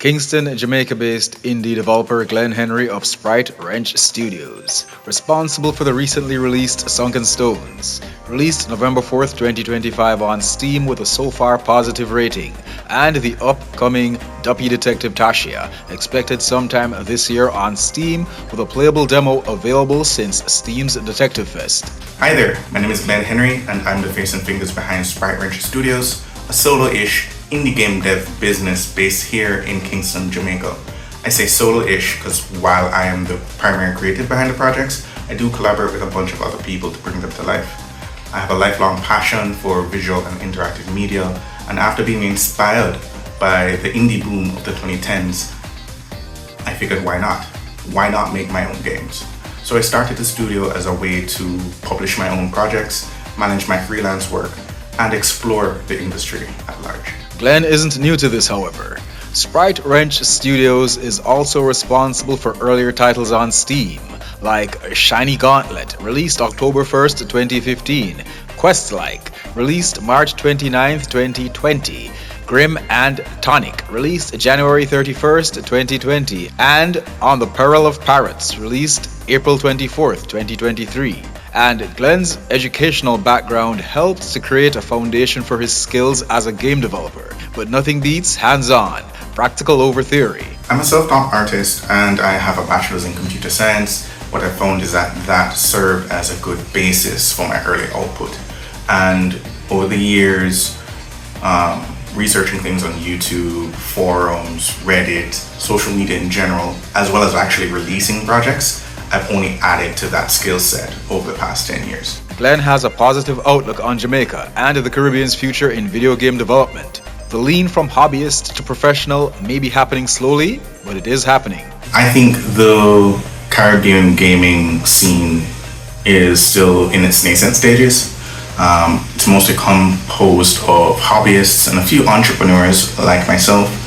Kingston, Jamaica-based indie developer Glen Henry of Sprite Wrench Studios, responsible for the recently released Sunken Stones, released November 4th, 2025 on Steam with a so far positive rating, and the upcoming Duppy Detective Tasha, expected sometime this year on Steam with a playable demo available since Steam's Detective Fest. Hi there, my name is Glen Henry and I'm the face and fingers behind Sprite Wrench Studios, a solo-ish indie game dev business based here in Kingston, Jamaica. I say solo-ish because while I am the primary creative behind the projects, I do collaborate with a bunch of other people to bring them to life. I have a lifelong passion for visual and interactive media, and after being inspired by the indie boom of the 2010s, I figured why not? Why not make my own games? So I started the studio as a way to publish my own projects, manage my freelance work, and explore the industry at large. Glen isn't new to this, however. Sprite Wrench Studios is also responsible for earlier titles on Steam, like Shiny Gauntlet, released October 1st, 2015, Quest-like, released March 29th, 2020, Grim and Tonic, released January 31st, 2020, and On the Peril of Parrots, released April 24th, 2023. And Glen's educational background helped to create a foundation for his skills as a game developer. But nothing beats hands-on, practical over theory. I'm a self-taught artist and I have a bachelor's in computer science. What I found is that served as a good basis for my early output. And over the years, researching things on YouTube, forums, Reddit, social media in general, as well as actually releasing projects, I've only added to that skill set over the past 10 years. Glen has a positive outlook on Jamaica and the Caribbean's future in video game development. The lean from hobbyist to professional may be happening slowly, but it is happening. I think the Caribbean gaming scene is still in its nascent stages. It's mostly composed of hobbyists and a few entrepreneurs like myself.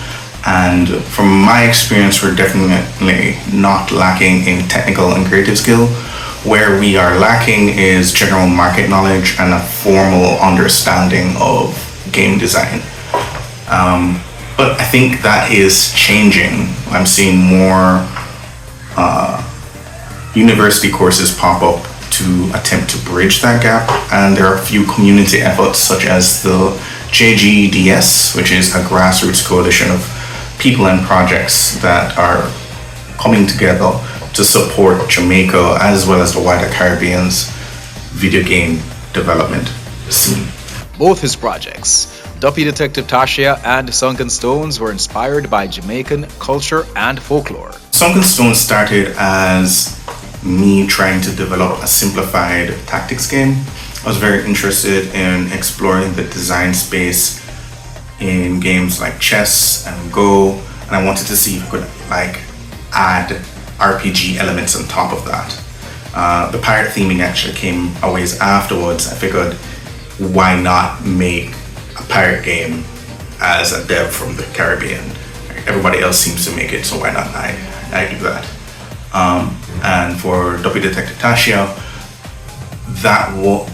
And from my experience, we're definitely not lacking in technical and creative skill. Where we are lacking is general market knowledge and a formal understanding of game design. But I think that is changing. I'm seeing more university courses pop up to attempt to bridge that gap, and there are a few community efforts such as the JGDS, which is a grassroots coalition of people and projects that are coming together to support Jamaica as well as the wider Caribbean's video game development scene. Both his projects, Duppy Detective Tasha and Sunken Stones, were inspired by Jamaican culture and folklore. Sunken Stones started as me trying to develop a simplified tactics game. I was very interested in exploring the design space in games like chess and Go, and I wanted to see if I could add RPG elements on top of that. The pirate theming actually came a ways afterwards. I figured, why not make a pirate game as a dev from the Caribbean? Everybody else seems to make it, so why not I do that? And for Duppy Detective Tasha, that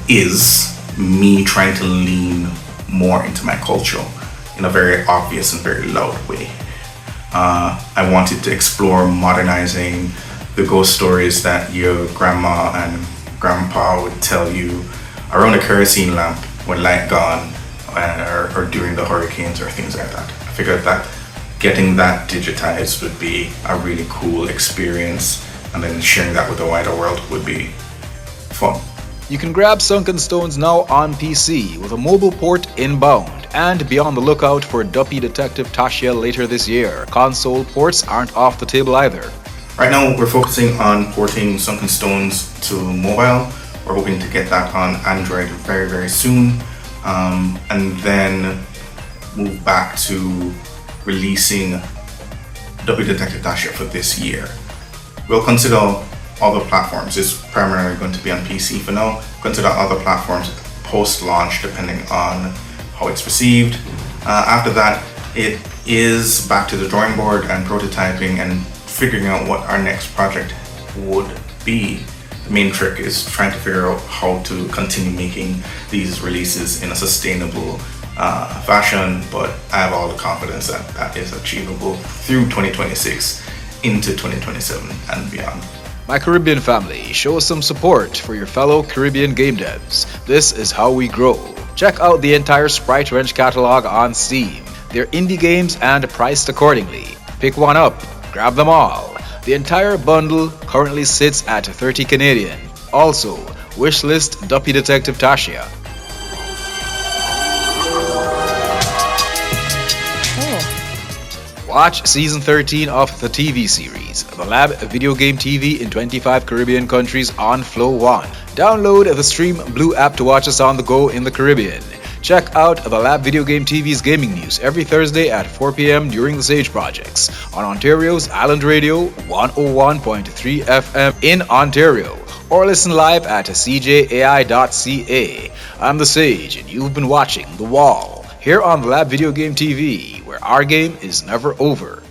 is me trying to lean more into my culture in a very obvious and very loud way. I wanted to explore modernizing the ghost stories that your grandma and grandpa would tell you around a kerosene lamp when light gone, or during the hurricanes or things like that. I figured that getting that digitized would be a really cool experience, and then sharing that with the wider world would be fun. You can grab Sunken Stones now on PC with a mobile port inbound, and be on the lookout for Duppy Detective Tasha later this year. Console ports aren't off the table either. Right now we're focusing on porting Sunken Stones to mobile. We're hoping to get that on Android very, very soon, and then move back to releasing Duppy Detective Tasha for this year. We'll consider other platforms. It's primarily going to be on PC for now. Consider other platforms post-launch depending on how it's received. After that, it is back to the drawing board and prototyping and figuring out what our next project would be. The main trick is trying to figure out how to continue making these releases in a sustainable fashion, but I have all the confidence that that is achievable through 2026 into 2027 and beyond. My Caribbean family, show some support for your fellow Caribbean game devs. This is how we grow. Check out the entire Sprite Wrench catalog on Steam. They're indie games and priced accordingly. Pick one up, grab them all. The entire bundle currently sits at 30 Canadian. Also, wishlist Duppy Detective Tasha. Watch season 13 of the TV series, The Lab Video Game TV in 25 Caribbean countries on Flow One. Download the Stream Blue app to watch us on the go in the Caribbean. Check out The Lab Video Game TV's gaming news every Thursday at 4 p.m. during the Sage Projects on Ontario's Island Radio 101.3 FM in Ontario, or listen live at cjai.ca. I'm the Sage, and you've been watching The Wall here on the Lab Video Game TV, where our game is never over.